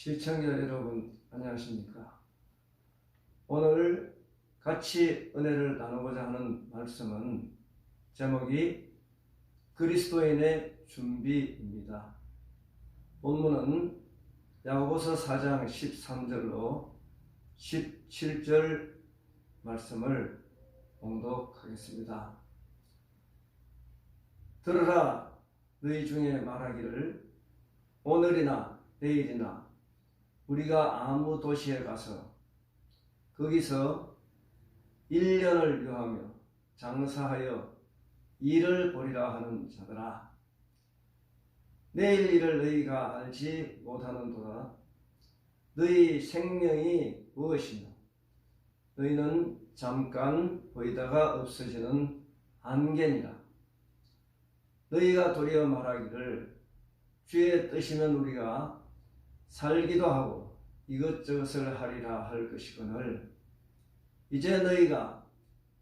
시청자 여러분 안녕하십니까? 오늘 같이 은혜를 나누고자 하는 말씀은 제목이 그리스도인의 준비입니다. 본문은 야고보서 4장 13절로 17절 말씀을 봉독하겠습니다. 들으라, 너희 중에 말하기를 오늘이나 내일이나 우리가 아무 도시에 가서 거기서 1년을 유하며 장사하여 일을 벌이라 하는 자들아, 내일 일을 너희가 알지 못하는도다. 너희 생명이 무엇이며 너희는 잠깐 보이다가 없어지는 안개니라. 너희가 도리어 말하기를 주의 뜻이면 우리가 살기도 하고 이것저것을 하리라 할 것이거늘 이제 너희가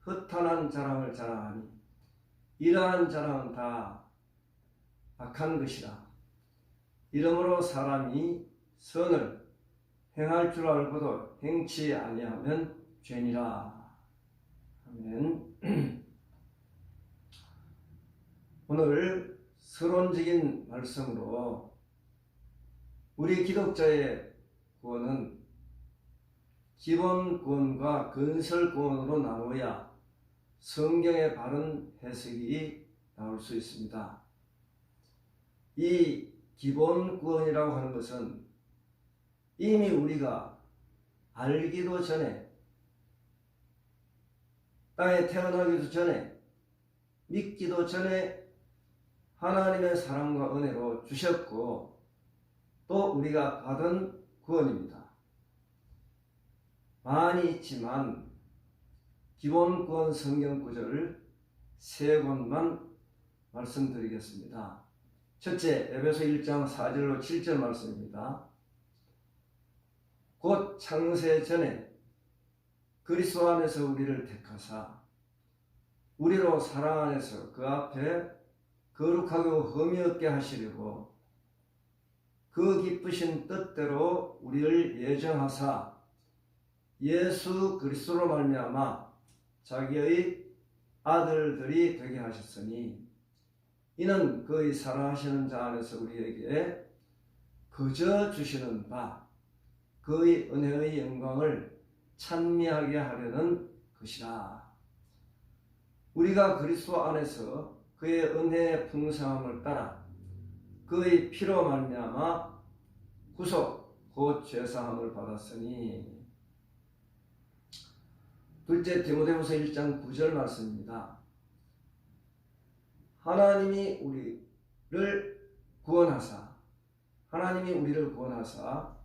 허탄한 자랑을 자랑하니 이러한 자랑은 다 악한 것이라. 이러므로 사람이 선을 행할 줄 알고도 행치 아니하면 죄니라. 아멘. 오늘 서론적인 말씀으로 우리 기독자의 구원은 기본 구원과 건설 구원으로 나누어야 성경의 바른 해석이 나올 수 있습니다. 이 기본 구원이라고 하는 것은 이미 우리가 알기도 전에, 땅에 태어나기도 전에, 믿기도 전에 하나님의 사랑과 은혜로 주셨고 또 우리가 받은 구원입니다. 많이 있지만 기본 구원 성경 구절을 3권만 말씀드리겠습니다. 첫째, 에베소 1장 4절로 7절 말씀입니다. 곧 창세 전에 그리스도 안에서 우리를 택하사 우리로 사랑 안에서 그 앞에 거룩하고 흠이 없게 하시려고 그 기쁘신 뜻대로 우리를 예정하사 예수 그리스도로 말미암아 자기의 아들들이 되게 하셨으니 이는 그의 사랑하시는 자 안에서 우리에게 거저 주시는 바 그의 은혜의 영광을 찬미하게 하려는 것이라. 우리가 그리스도 안에서 그의 은혜의 풍성함을 따라 그의 피로 말미암아 구속 곧 죄사함을 받았으니. 둘째, 디모데후서 1장 9절 말씀입니다. 하나님이 우리를 구원하사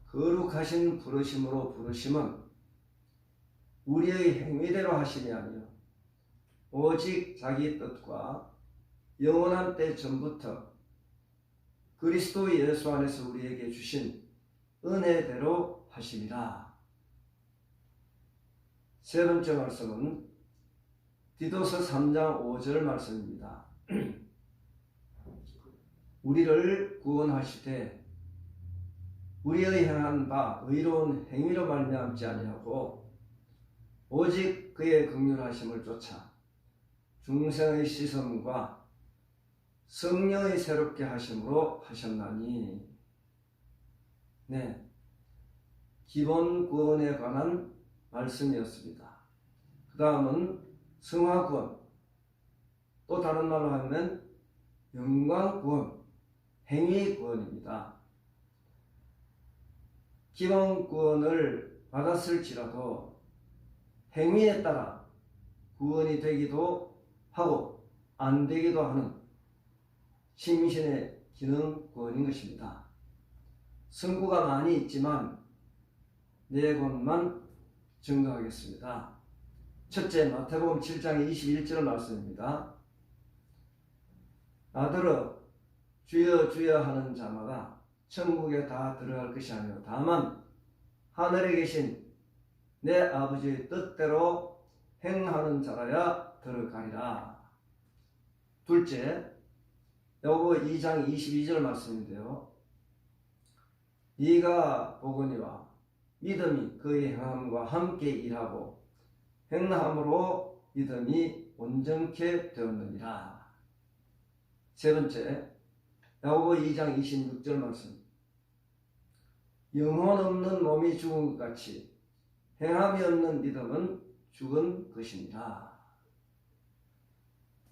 거룩하신 부르심으로 부르심은 우리의 행위대로 하심이 아니요 오직 자기 뜻과 영원한 때 전부터 그리스도 예수 안에서 우리에게 주신 은혜대로 하심이라. 세 번째 말씀은 디도서 3장 5절 말씀입니다. 우리를 구원하시되 우리의 행한 바 의로운 행위로 말미암지 아니하고 오직 그의 긍휼하심을 쫓아 중생의 씻음과 성령의 새롭게 하심으로 하셨나니. 네, 기본 구원에 관한 말씀이었습니다. 그 다음은 성화구원, 또 다른 말로 하면 영광구원, 행위구원입니다. 기본 구원을 받았을지라도 행위에 따라 구원이 되기도 하고 안 되기도 하는 심신의 기능 구원인 것입니다. 성구가 많이 있지만 4권만 증거하겠습니다. 첫째, 마태복음 7장 21절 말씀입니다. 나더러 주여 주여 하는 자마다 천국에 다 들어갈 것이 아니요 다만 하늘에 계신 내 아버지의 뜻대로 행하는 자라야 들어가리라. 둘째, 야고보 2장 22절 말씀인데요. 네가 보거니와 믿음이 그의 행함과 함께 일하고 행함으로 믿음이 온전케 되었느니라. 세 번째, 야고보 2장 26절 말씀. 영혼 없는 몸이 죽은 것 같이 행함이 없는 믿음은 죽은 것이니라.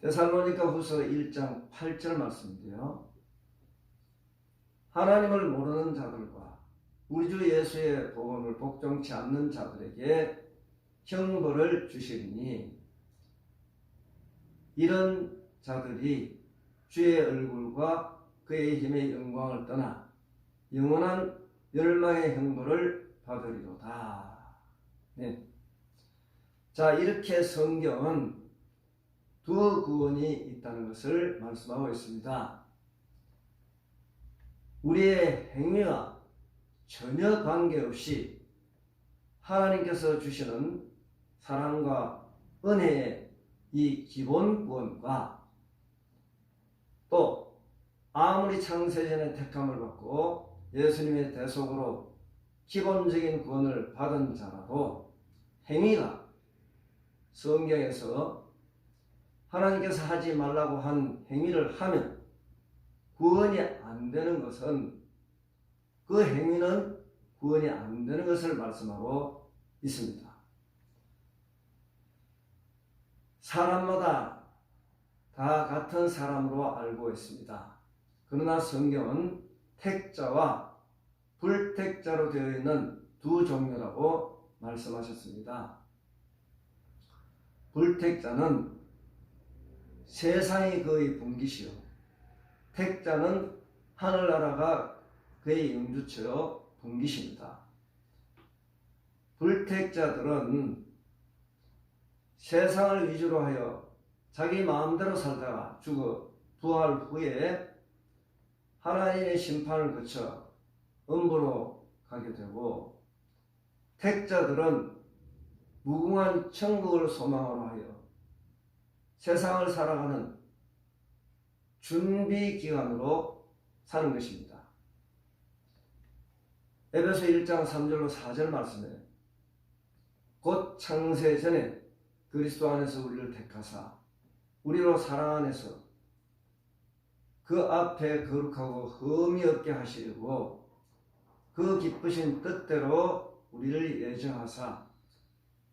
데살로니가 후서 1장 8절 말씀인데요. 하나님을 모르는 자들과 우리 주 예수의 복음을 복종치 않는 자들에게 형벌을 주시리니 이런 자들이 주의 얼굴과 그의 힘의 영광을 떠나 영원한 멸망의 형벌을 받으리로다. 네. 자, 이렇게 성경은 두 구원이 있다는 것을 말씀하고 있습니다. 우리의 행위와 전혀 관계없이 하나님께서 주시는 사랑과 은혜의 이 기본 구원과 또 아무리 창세전에 택함을 받고 예수님의 대속으로 기본적인 구원을 받은 자라도 행위가 성경에서 하나님께서 하지 말라고 한 행위를 하면 구원이 안 되는 것은 그 행위는 구원이 안 되는 것을 말씀하고 있습니다. 사람마다 다 같은 사람으로 알고 있습니다. 그러나 성경은 택자와 불택자로 되어 있는 두 종류라고 말씀하셨습니다. 불택자는 세상이 그의 분깃이요 택자는 하늘나라가 그의 영주처요 분깃입니다. 불택자들은 세상을 위주로 하여 자기 마음대로 살다가 죽어 부활 후에 하나님의 심판을 거쳐 음부로 가게 되고, 택자들은 무궁한 천국을 소망으로 하여 세상을 살아가는 준비 기간으로 사는 것입니다. 에베소 1장 3절로 4절 말씀에 곧 창세 전에 그리스도 안에서 우리를 택하사 우리로 사랑 안에서 그 앞에 거룩하고 흠이 없게 하시려고 그 기쁘신 뜻대로 우리를 예정하사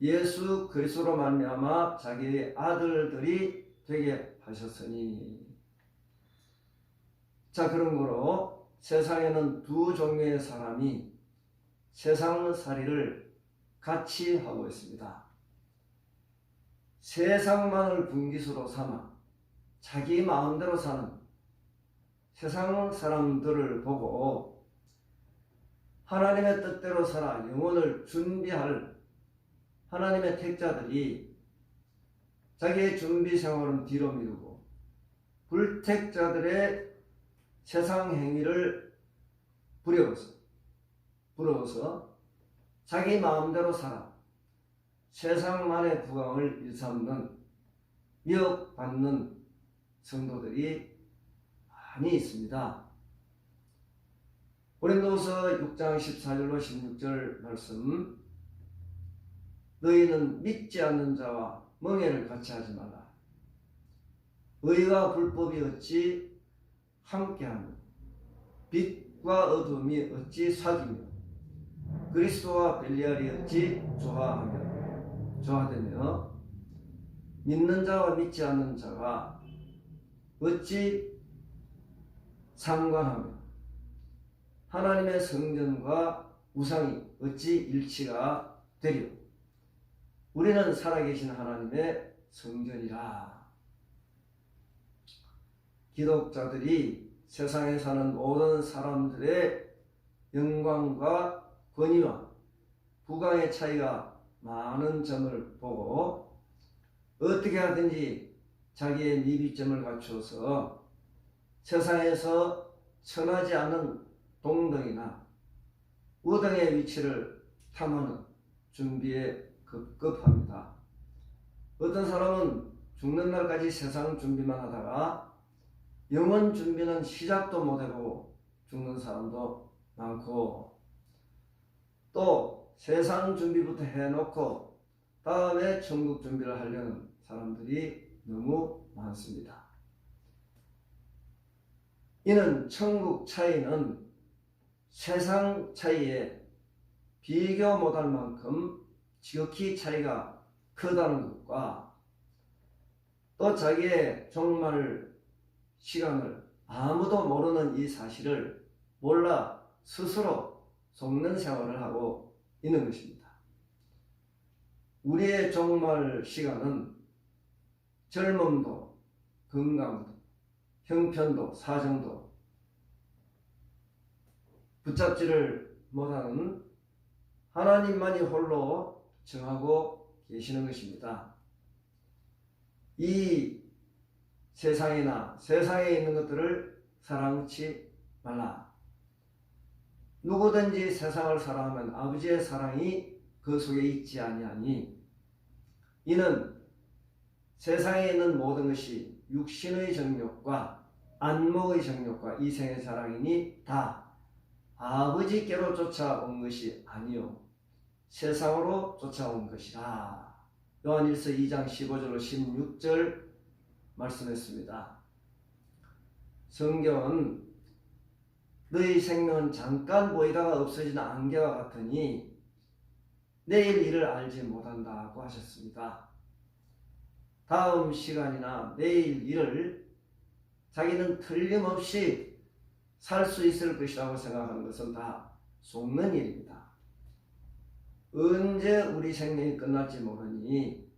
예수 그리스도로 말미암아 자기의 아들들이 되게 하셨으니. 자, 그런 거로 세상에는 두 종류의 사람이 세상살이를 같이 하고 있습니다. 세상만을 분깃으로 삼아 자기 마음대로 사는 세상 사람들을 보고 하나님의 뜻대로 살아 영혼을 준비할 하나님의 택자들이 자기의 준비 생활은 뒤로 미루고 불택자들의 세상 행위를 부러워서 자기 마음대로 살아 세상만의 부강을 일삼는 미혹받는 성도들이 많이 있습니다. 고린도후서 6장 14절로 16절 말씀. 너희는 믿지 않는 자와 멍에를 같이 하지 말라. 의와 불법이 어찌 함께하며 빛과 어둠이 어찌 사귀며 그리스도와 벨리알이 어찌 조화되며 믿는 자와 믿지 않는 자가 어찌 상관하며 하나님의 성전과 우상이 어찌 일치가 되리요. 우리는 살아계신 하나님의 성전이라. 기독자들이 세상에 사는 모든 사람들의 영광과 권위와 부강의 차이가 많은 점을 보고 어떻게 하든지 자기의 미비점을 갖추어서 세상에서 천하지 않은 동등이나 우등의 위치를 탐하는 준비에 급급합니다. 어떤 사람은 죽는 날까지 세상 준비만 하다가 영원 준비는 시작도 못해보고 죽는 사람도 많고, 또 세상 준비부터 해놓고 다음에 천국 준비를 하려는 사람들이 너무 많습니다. 이는 천국 차이는 세상 차이에 비교 못할 만큼 지극히 차이가 크다는 것과, 또 자기의 종말 시간을 아무도 모르는 이 사실을 몰라 스스로 속는 생활을 하고 있는 것입니다. 우리의 종말 시간은 젊음도, 건강도, 형편도, 사정도 붙잡지를 못하는 하나님만이 홀로 정하고 계시는 것입니다. 이 세상이나 세상에 있는 것들을 사랑치 말라. 누구든지 세상을 사랑하면 아버지의 사랑이 그 속에 있지 아니하니, 이는 세상에 있는 모든 것이 육신의 정욕과 안목의 정욕과 이생의 자랑이니 다 아버지께로 쫓아온 것이 아니요 세상으로 쫓아온 것이라. 요한일서 2장 15절로 16절 말씀했습니다. 성경은 너희 생명은 잠깐 보이다가 없어지는 안개와 같으니 내일 일을 알지 못한다고 하셨습니다. 다음 시간이나 내일 일을 자기는 틀림없이 살 수 있을 것이라고 생각하는 것은 다 속는 일입니다. 언제 우리 생명이 끝날지 모르니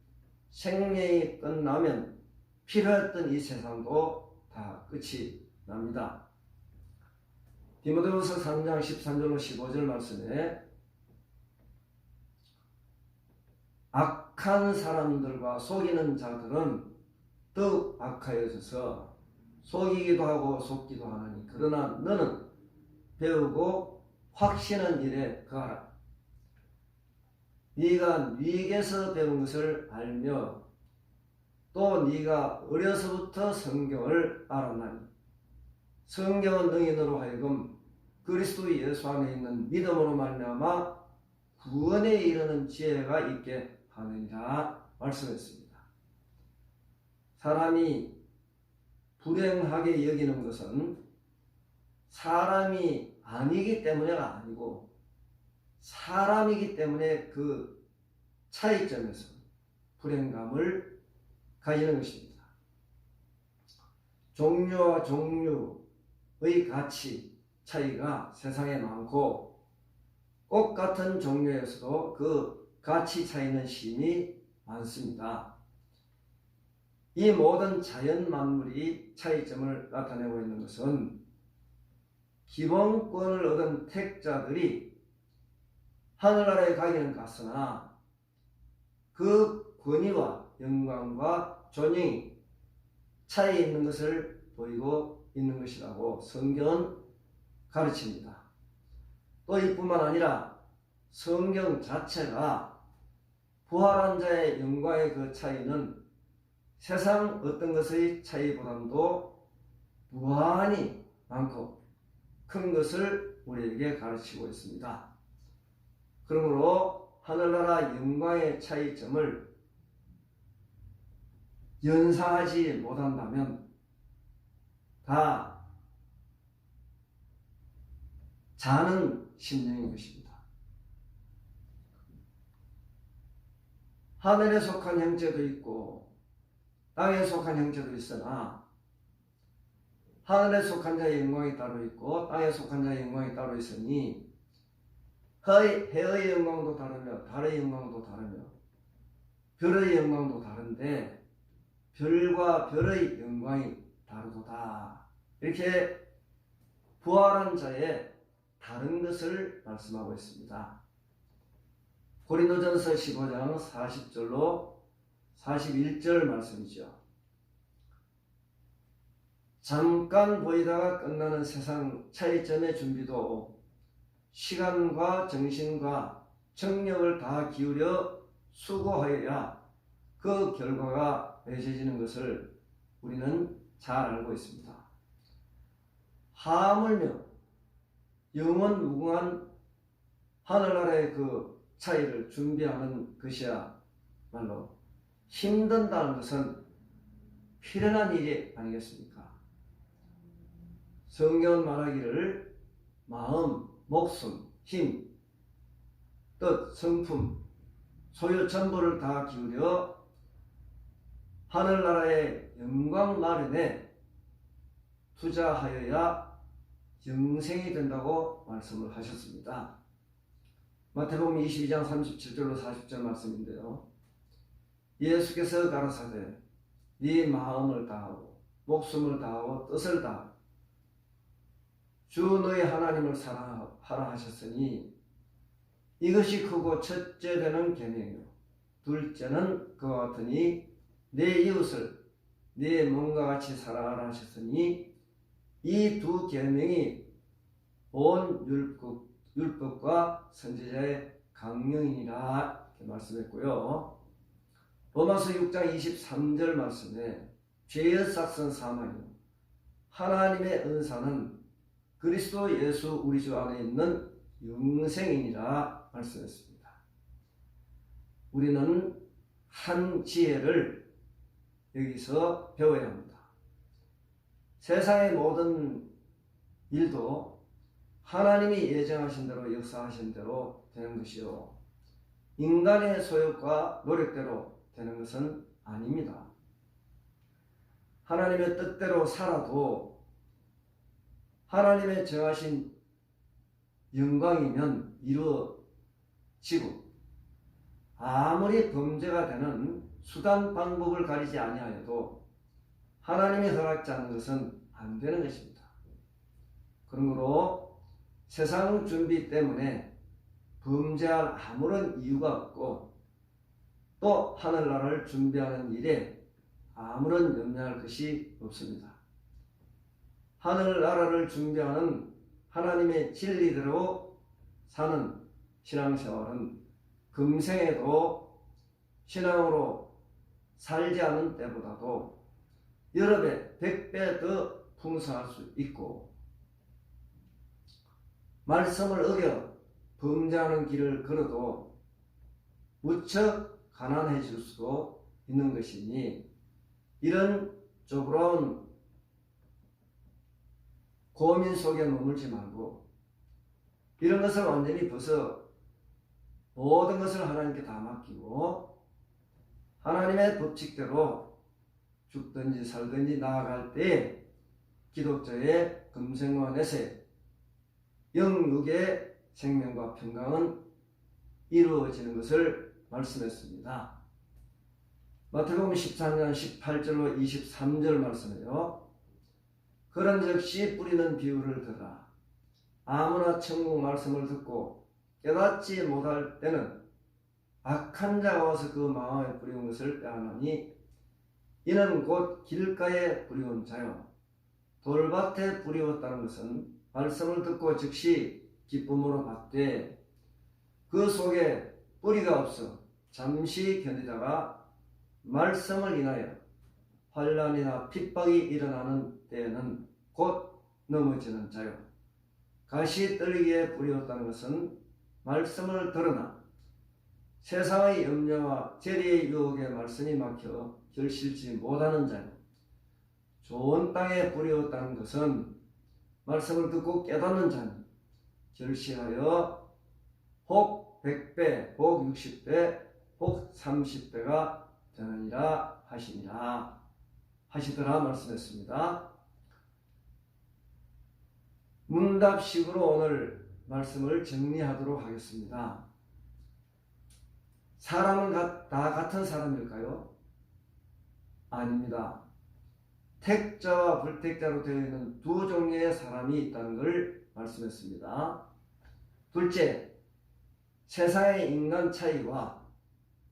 생명이 끝나면 필요했던 이 세상도 다 끝이 납니다. 디모데후서 3장 13절로 15절 말씀에 악한 사람들과 속이는 자들은 더욱 악하여져서 속이기도 하고 속기도 하나니 그러나 너는 배우고 확신한 일에 거하라. 네가 네게서 배운 것을 알며 또 네가 어려서부터 성경을 알았나니 성경은 너희로 하여금 그리스도 예수 안에 있는 믿음으로 말미암아 구원에 이르는 지혜가 있게 하느니라 말씀했습니다. 사람이 불행하게 여기는 것은 사람이 아니기 때문에가 아니고 사람이기 때문에 그 차이점에서 불행감을 가지는 것입니다. 종류와 종류의 가치 차이가 세상에 많고 꽃 같은 종류에서도 그 가치 차이는 심히 많습니다. 이 모든 자연 만물이 차이점을 나타내고 있는 것은 기본권을 얻은 택자들이 하늘나라에 가기는 갔으나 그 권위와 영광과 존영이 차이 있는 것을 보이고 있는 것이라고 성경은 가르칩니다. 또 이뿐만 아니라 성경 자체가 부활한 자의 영광의 그 차이는 세상 어떤 것의 차이보다도 무한히 많고 큰 것을 우리에게 가르치고 있습니다. 그러므로 하늘나라 영광의 차이점을 연상하지 못한다면 다 자는 심령인 것입니다. 하늘에 속한 형제도 있고 땅에 속한 형제도 있으나 하늘에 속한 자의 영광이 따로 있고 땅에 속한 자의 영광이 따로 있으니 해의 영광도 다르며 달의 영광도 다르며 별의 영광도 다른데 별과 별의 영광이 다르도다. 이렇게 부활한 자의 다른 것을 말씀하고 있습니다. 고린도전서 15장 40절로 41절 말씀이죠. 잠깐 보이다가 끝나는 세상 차이점의 준비도 시간과 정신과 정력을 다 기울여 수고하여야 그 결과가 맺어지는 것을 우리는 잘 알고 있습니다. 하물며 영원 무궁한 하늘나라의 그 차이를 준비하는 것이야말로 힘든다는 것은 필연한 일이 아니겠습니까? 성경은 말하기를 마음, 목숨, 힘, 뜻, 성품, 소유 전부를 다 기울여 하늘나라의 영광 마련에 투자하여야 영생이 된다고 말씀을 하셨습니다. 마태복음 22장 37절로 40절 말씀인데요. 예수께서 가라사대 네 마음을 다하고 목숨을 다하고 뜻을 다하고 주 너의 하나님을 사랑하라 하셨으니 이것이 크고 첫째 되는 계명이요 둘째는 그와 같으니 내 이웃을 내 몸과 같이 사랑하라 하셨으니 이 두 계명이 온 율법과 선지자의 강령이니라 이렇게 말씀했고요. 로마서 6장 23절 말씀에 죄의 삭은 사망이요 하나님의 은사는 그리스도 예수 우리 주 안에 있는 영생이니라 말씀했습니다. 우리는 한 지혜를 여기서 배워야 합니다. 세상의 모든 일도 하나님이 예정하신 대로 역사하신 대로 되는 것이요 인간의 소욕과 노력대로 되는 것은 아닙니다. 하나님의 뜻대로 살아도 하나님의 정하신 영광이면 이루어지고 아무리 범죄가 되는 수단 방법을 가리지 아니하여도 하나님이 허락지 않는 것은 안 되는 것입니다. 그러므로 세상 준비 때문에 범죄할 아무런 이유가 없고 또 하늘나라를 준비하는 일에 아무런 염려할 것이 없습니다. 하늘나라를 준비하는 하나님의 진리대로 사는 신앙생활은 금생에도 신앙으로 살지 않은 때보다도 여러 배, 100배 더 풍성할 수 있고 말씀을 어겨 범죄하는 길을 걸어도 무척 가난해질 수도 있는 것이니 이런 조그러운 고민 속에 머물지 말고 이런 것을 완전히 벗어 모든 것을 하나님께 다 맡기고 하나님의 법칙대로 죽든지 살든지 나아갈 때 기독자의 금생과 내세 영육의 생명과 평강은 이루어지는 것을 말씀했습니다. 마태복음 13장 18절로 23절 말씀에요. 그런즉시 뿌리는 비유를 들으라. 아무나 천국 말씀을 듣고 깨닫지 못할 때는 악한 자가 와서 그 마음에 뿌리운 것을 빼앗나니 이는 곧 길가에 뿌리운 자요 돌밭에 뿌리웠다는 것은 말씀을 듣고 즉시 기쁨으로 받되 그 속에 뿌리가 없어 잠시 견디다가 말씀을 인하여 환난이나 핍박이 일어나는 때에는 곧 넘어지는 자요 가시 떨기에 뿌리웠다는 것은 말씀을 들으나 세상의 염려와 재리의 유혹에 말씀이 막혀 결실지 못하는 자요 좋은 땅에 뿌리웠다는 것은 말씀을 듣고 깨닫는 자는 결실하여 혹 100배, 혹 60배, 혹 30배가 되느니라 하시더라 말씀했습니다. 문답식으로 오늘 말씀을 정리하도록 하겠습니다. 사람은 다 같은 사람일까요? 아닙니다. 택자와 불택자로 되어 있는 두 종류의 사람이 있다는 걸 말씀했습니다. 둘째, 세상의 인간 차이와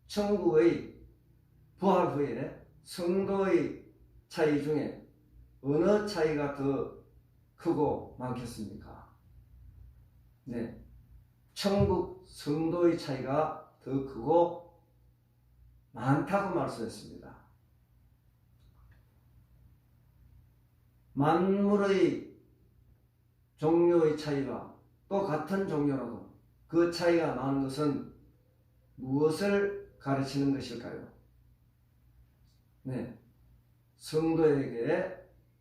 천국의 부활 후에 성도의 차이 중에 어느 차이가 더 크고 많겠습니까? 네, 천국 성도의 차이가 더 크고 많다고 말씀했습니다. 만물의 종류의 차이와 또 같은 종교라도 그 차이가 나는 것은 무엇을 가르치는 것일까요? 네, 성도에게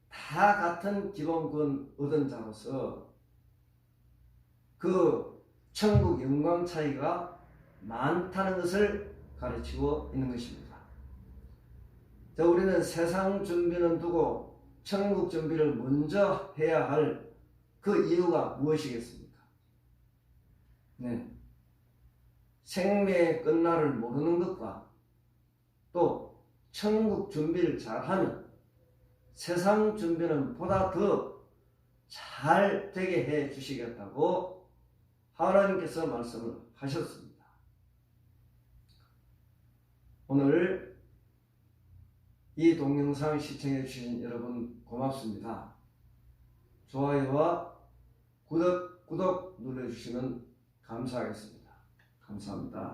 다 같은 기본권 얻은 자로서 그 천국 영광 차이가 많다는 것을 가르치고 있는 것입니다. 자, 우리는 세상 준비는 두고 천국 준비를 먼저 해야 할 그 이유가 무엇이겠습니까? 네, 생명의 끝날을 모르는 것과 또 천국 준비를 잘하면 세상 준비는 보다 더 잘 되게 해 주시겠다고 하나님께서 말씀을 하셨습니다. 오늘 이 동영상 시청해 주신 여러분 고맙습니다. 좋아요와 구독 눌러주시면 감사하겠습니다. 감사합니다.